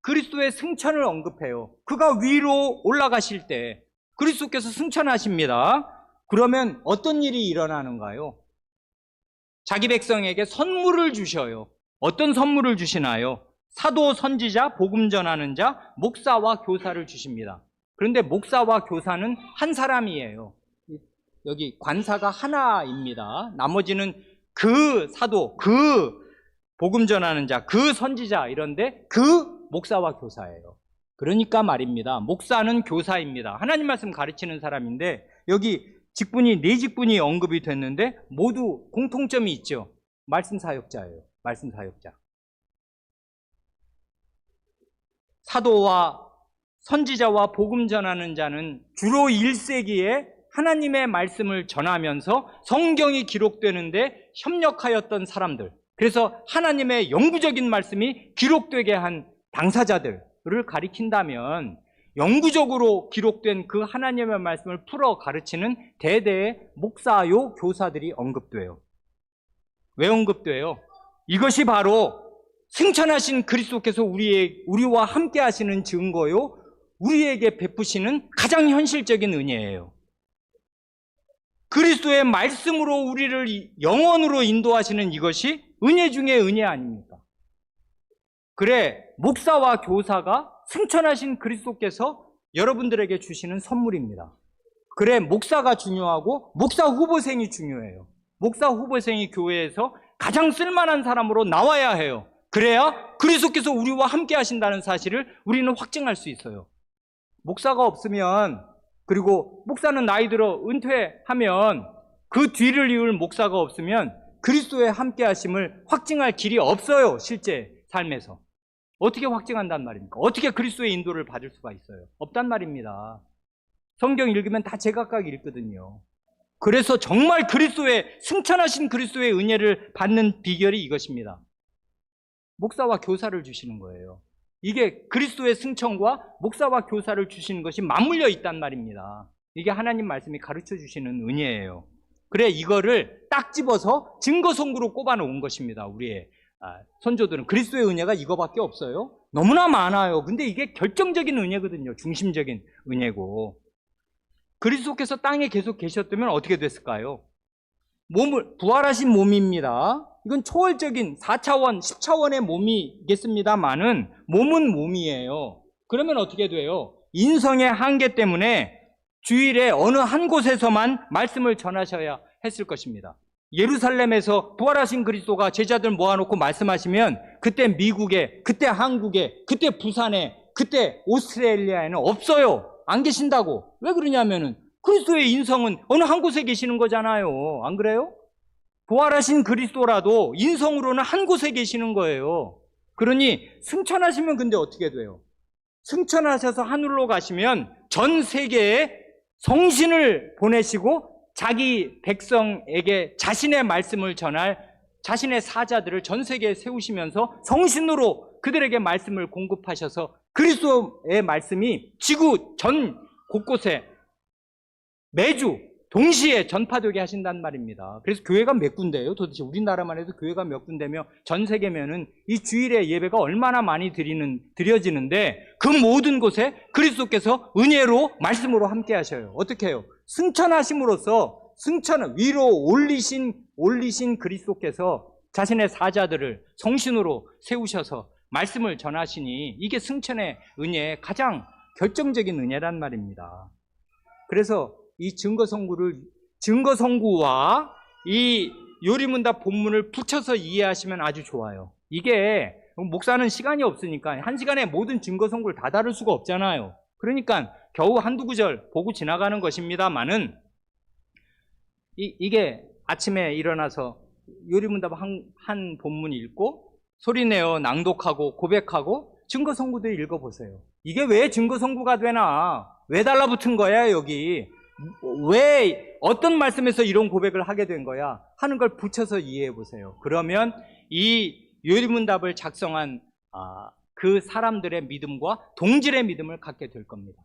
그리스도의 승천을 언급해요. 그가 위로 올라가실 때 그리스도께서 승천하십니다. 그러면 어떤 일이 일어나는가요? 자기 백성에게 선물을 주셔요. 어떤 선물을 주시나요? 사도, 선지자, 복음 전하는 자, 목사와 교사를 주십니다. 그런데 목사와 교사는 한 사람이에요. 여기 관사가 하나입니다. 나머지는 그 사도, 그 복음 전하는 자, 그 선지자 이런데 그 목사와 교사예요. 그러니까 말입니다. 목사는 교사입니다. 하나님 말씀 가르치는 사람인데 여기 직분이, 4직분이 언급이 됐는데 모두 공통점이 있죠. 말씀 사역자예요. 말씀 사역자. 사도와 선지자와 복음 전하는 자는 주로 1세기에 하나님의 말씀을 전하면서 성경이 기록되는데 협력하였던 사람들, 그래서 하나님의 영구적인 말씀이 기록되게 한 당사자들을 가리킨다면, 영구적으로 기록된 그 하나님의 말씀을 풀어 가르치는 대대의 목사요 교사들이 언급돼요. 왜 언급돼요? 이것이 바로 승천하신 그리스도께서 우리와 함께 하시는 증거요, 우리에게 베푸시는 가장 현실적인 은혜예요. 그리스도의 말씀으로 우리를 영원으로 인도하시는 이것이 은혜 중에 은혜 아닙니까? 그래, 목사와 교사가 승천하신 그리스도께서 여러분들에게 주시는 선물입니다. 그래, 목사가 중요하고 목사 후보생이 중요해요. 목사 후보생이 교회에서 가장 쓸만한 사람으로 나와야 해요. 그래야 그리스도께서 우리와 함께 하신다는 사실을 우리는 확증할 수 있어요. 목사가 없으면, 그리고 목사는 나이 들어 은퇴하면 그 뒤를 이을 목사가 없으면 그리스도의 함께 하심을 확증할 길이 없어요. 실제 삶에서. 어떻게 확증한단 말입니까? 어떻게 그리스도의 인도를 받을 수가 있어요? 없단 말입니다. 성경 읽으면 다 제각각 읽거든요. 그래서 정말 승천하신 그리스도의 은혜를 받는 비결이 이것입니다. 목사와 교사를 주시는 거예요. 이게 그리스도의 승천과 목사와 교사를 주시는 것이 맞물려 있단 말입니다. 이게 하나님 말씀이 가르쳐 주시는 은혜예요. 그래, 이거를 딱 집어서 증거성구로 꼽아 놓은 것입니다. 우리의 선조들은. 그리스도의 은혜가 이거밖에 없어요? 너무나 많아요. 근데 이게 결정적인 은혜거든요. 중심적인 은혜고. 그리스도께서 땅에 계속 계셨다면 어떻게 됐을까요? 부활하신 몸입니다. 이건 초월적인 4차원, 10차원의 몸이겠습니다만은 몸은 몸이에요. 그러면 어떻게 돼요? 인성의 한계 때문에 주일에 어느 한 곳에서만 말씀을 전하셔야 했을 것입니다. 예루살렘에서 부활하신 그리스도가 제자들 모아놓고 말씀하시면 그때 미국에, 그때 한국에, 그때 부산에, 그때 오스트레일리아에는 없어요. 안 계신다고. 왜 그러냐면은 그리스도의 인성은 어느 한 곳에 계시는 거잖아요. 안 그래요? 부활하신 그리스도라도 인성으로는 한 곳에 계시는 거예요. 그러니 승천하시면 근데 어떻게 돼요? 승천하셔서 하늘로 가시면 전 세계에 성신을 보내시고 자기 백성에게 자신의 말씀을 전할 자신의 사자들을 전 세계에 세우시면서 성신으로 그들에게 말씀을 공급하셔서 그리스도의 말씀이 지구 전 곳곳에 매주 동시에 전파되게 하신단 말입니다. 그래서 교회가 몇 군데예요? 도대체 우리나라만 해도 교회가 몇 군데며 전 세계면은 이 주일에 예배가 얼마나 많이 드려지는데 그 모든 곳에 그리스도께서 은혜로 말씀으로 함께 하셔요. 어떻게 해요? 승천하심으로써 위로 올리신 그리스도께서 자신의 사자들을 성신으로 세우셔서 말씀을 전하시니 이게 승천의 은혜의 가장 결정적인 은혜란 말입니다. 그래서 이 증거성구와 이 요리문답 본문을 붙여서 이해하시면 아주 좋아요. 이게 목사는 시간이 없으니까 한 시간에 모든 증거성구를 다 다룰 수가 없잖아요. 그러니까 겨우 한두 구절 보고 지나가는 것입니다만은 이게 아침에 일어나서 요리문답 한 본문 읽고 소리내어 낭독하고 고백하고 증거성구도 읽어보세요. 이게 왜 증거성구가 되나? 왜 달라붙은 거야 여기? 왜 어떤 말씀에서 이런 고백을 하게 된 거야? 하는 걸 붙여서 이해해 보세요. 그러면 이 요리문답을 작성한 그 사람들의 믿음과 동질의 믿음을 갖게 될 겁니다.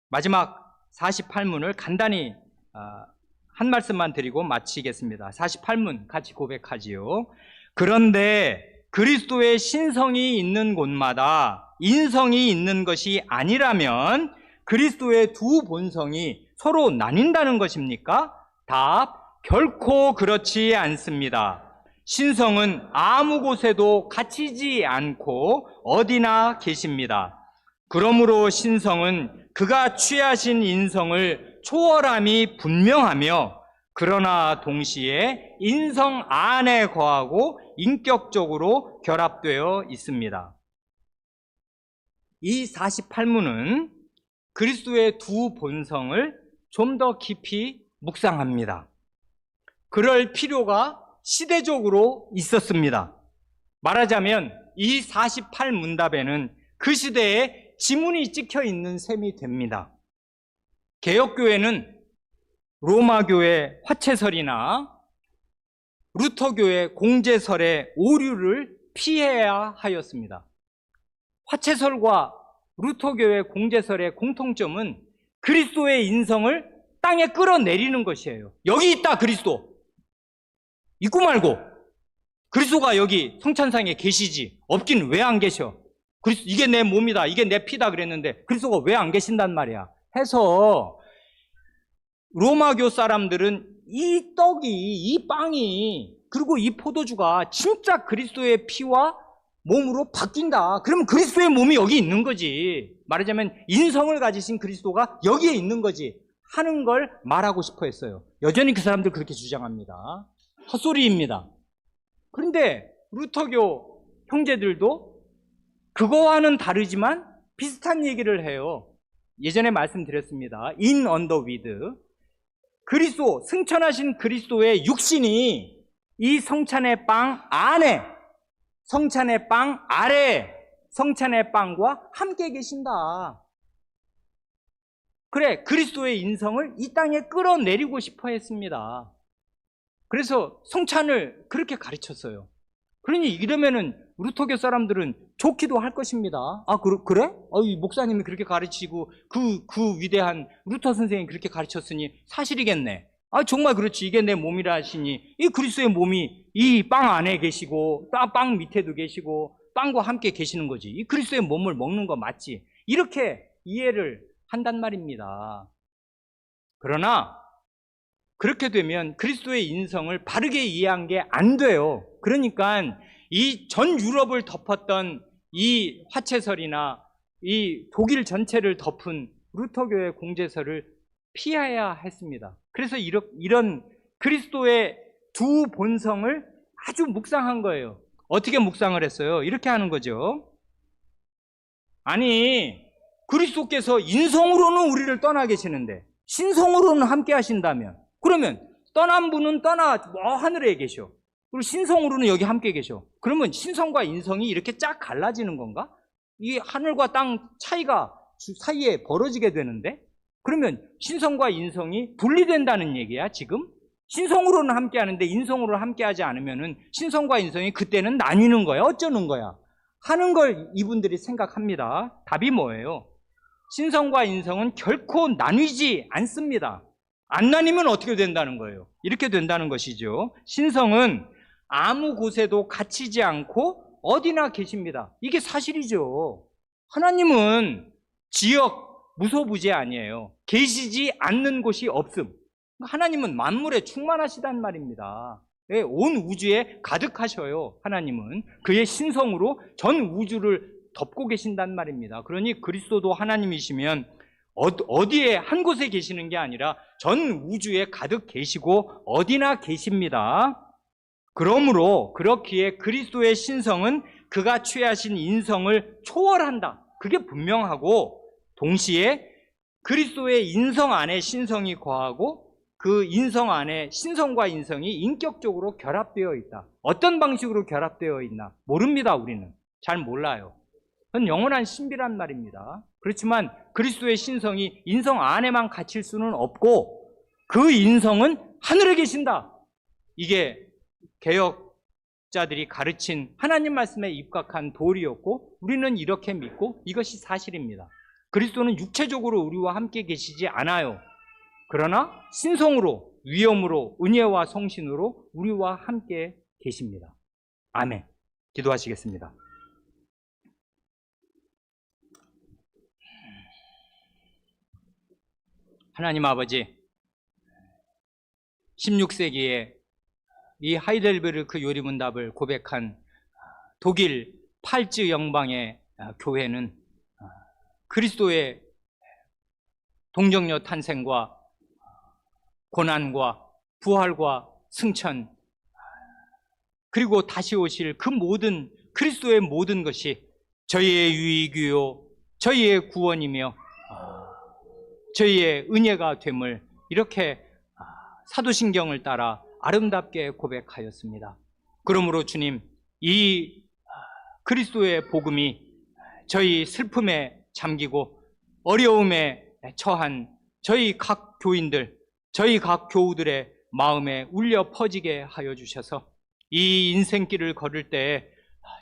마지막 48문을 간단히 한 말씀만 드리고 마치겠습니다. 48문 같이 고백하지요. 그런데 그리스도의 신성이 있는 곳마다 인성이 있는 것이 아니라면 그리스도의 두 본성이 서로 나뉜다는 것입니까? 답, 결코 그렇지 않습니다. 신성은 아무 곳에도 갇히지 않고 어디나 계십니다. 그러므로 신성은 그가 취하신 인성을 초월함이 분명하며 그러나 동시에 인성 안에 거하고 인격적으로 결합되어 있습니다. 이 48문은 그리스도의 두 본성을 좀 더 깊이 묵상합니다. 그럴 필요가 시대적으로 있었습니다. 말하자면 이 48문답에는 그 시대에 지문이 찍혀 있는 셈이 됩니다. 개혁교회는 로마교회 화채설이나 루터교회 공제설의 오류를 피해야 하였습니다. 화채설과 루터교회 공제설의 공통점은 그리스도의 인성을 땅에 끌어내리는 것이에요. 여기 있다 그리스도. 있고 말고 그리스도가 여기 성찬상에 계시지 없긴 왜 안 계셔? 그리스도 이게 내 몸이다 이게 내 피다 그랬는데 그리스도가 왜 안 계신단 말이야 해서 로마교 사람들은 이 떡이 이 빵이 그리고 이 포도주가 진짜 그리스도의 피와 몸으로 바뀐다. 그러면 그리스도의 몸이 여기 있는 거지. 말하자면 인성을 가지신 그리스도가 여기에 있는 거지 하는 걸 말하고 싶어 했어요. 여전히 그 사람들 그렇게 주장합니다. 헛소리입니다. 그런데 루터교 형제들도 그거와는 다르지만 비슷한 얘기를 해요. 예전에 말씀드렸습니다. in under with 그리스도, 승천하신 그리스도의 육신이 이 성찬의 빵 안에, 성찬의 빵 아래, 성찬의 빵과 함께 계신다. 그래, 그리스도의 인성을 이 땅에 끌어내리고 싶어 했습니다. 그래서 성찬을 그렇게 가르쳤어요. 그러니 이러면은 루터교 사람들은 좋기도 할 것입니다. 아, 그래? 이 목사님이 그렇게 가르치고 그 위대한 루터 선생님이 그렇게 가르쳤으니 사실이겠네. 아, 정말 그렇지. 이게 내 몸이라 하시니 이 그리스도의 몸이 이 빵 안에 계시고 빵 밑에도 계시고 빵과 함께 계시는 거지. 이 그리스도의 몸을 먹는 거 맞지? 이렇게 이해를 한단 말입니다. 그러나 그렇게 되면 그리스도의 인성을 바르게 이해한 게 안 돼요. 그러니까 이 전 유럽을 덮었던 이 화채설이나 이 독일 전체를 덮은 루터교의 공제설을 피해야 했습니다. 그래서 이런 그리스도의 두 본성을 아주 묵상한 거예요. 어떻게 묵상을 했어요? 이렇게 하는 거죠. 아니, 그리스도께서 인성으로는 우리를 떠나 계시는데 신성으로는 함께 하신다면, 그러면 떠난 분은 하늘에 계셔. 그리고 신성으로는 여기 함께 계셔. 그러면 신성과 인성이 이렇게 쫙 갈라지는 건가? 이게 하늘과 땅 차이가 사이에 벌어지게 되는데, 그러면 신성과 인성이 분리된다는 얘기야, 지금? 신성으로는 함께 하는데 인성으로 함께 하지 않으면은 신성과 인성이 그때는 나뉘는 거야, 어쩌는 거야? 하는 걸 이분들이 생각합니다. 답이 뭐예요? 신성과 인성은 결코 나뉘지 않습니다. 안 나뉘면 어떻게 된다는 거예요? 이렇게 된다는 것이죠. 신성은 아무 곳에도 갇히지 않고 어디나 계십니다. 이게 사실이죠. 하나님은 지역 무소부재 아니에요. 계시지 않는 곳이 없음. 하나님은 만물에 충만하시단 말입니다. 온 우주에 가득하셔요. 하나님은 그의 신성으로 전 우주를 덮고 계신단 말입니다. 그러니 그리스도도 하나님이시면 어디에 한 곳에 계시는 게 아니라 전 우주에 가득 계시고 어디나 계십니다. 그러므로 그렇기에 그리스도의 신성은 그가 취하신 인성을 초월한다. 그게 분명하고, 동시에 그리스도의 인성 안에 신성이 거하고 그 인성 안에 신성과 인성이 인격적으로 결합되어 있다. 어떤 방식으로 결합되어 있나 모릅니다. 우리는 잘 몰라요. 그건 영원한 신비란 말입니다. 그렇지만 그리스도의 신성이 인성 안에만 갇힐 수는 없고 그 인성은 하늘에 계신다. 이게 개혁자들이 가르친 하나님 말씀에 입각한 도리였고, 우리는 이렇게 믿고 이것이 사실입니다. 그리스도는 육체적으로 우리와 함께 계시지 않아요. 그러나 신성으로, 위엄으로, 은혜와 성신으로 우리와 함께 계십니다. 아멘. 기도하시겠습니다. 하나님 아버지, 16세기에 이 하이델베르크 요리문답을 고백한 독일 팔즈 영방의 교회는 그리스도의 동정녀 탄생과 고난과 부활과 승천, 그리고 다시 오실 그 모든 그리스도의 모든 것이 저희의 유익이요 저희의 구원이며 저희의 은혜가 됨을 이렇게 사도신경을 따라 아름답게 고백하였습니다. 그러므로 주님, 이 그리스도의 복음이 저희 슬픔에 잠기고 어려움에 처한 저희 각 교인들, 저희 각 교우들의 마음에 울려 퍼지게 하여 주셔서 이 인생길을 걸을 때에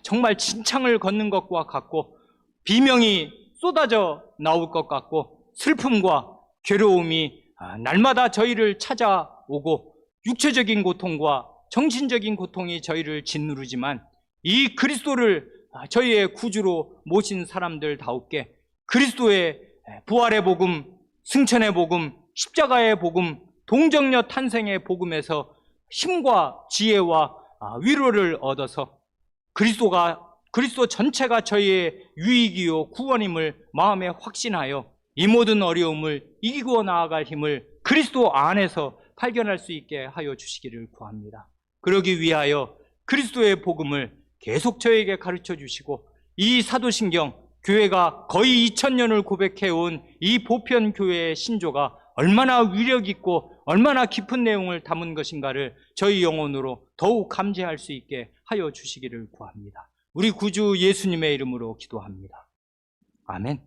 정말 진창을 걷는 것과 같고 비명이 쏟아져 나올 것 같고 슬픔과 괴로움이 날마다 저희를 찾아오고 육체적인 고통과 정신적인 고통이 저희를 짓누르지만 이 그리스도를 저희의 구주로 모신 사람들다우게 그리스도의 부활의 복음, 승천의 복음, 십자가의 복음, 동정녀 탄생의 복음에서 힘과 지혜와 위로를 얻어서 그리스도 전체가 저희의 유익이요 구원임을 마음에 확신하여 이 모든 어려움을 이기고 나아갈 힘을 그리스도 안에서 발견할 수 있게 하여 주시기를 구합니다. 그러기 위하여 그리스도의 복음을 계속 저에게 가르쳐 주시고 이 사도신경, 교회가 거의 2000년을 고백해온 이 보편교회의 신조가 얼마나 위력 있고 얼마나 깊은 내용을 담은 것인가를 저희 영혼으로 더욱 감지할 수 있게 하여 주시기를 구합니다. 우리 구주 예수님의 이름으로 기도합니다. 아멘.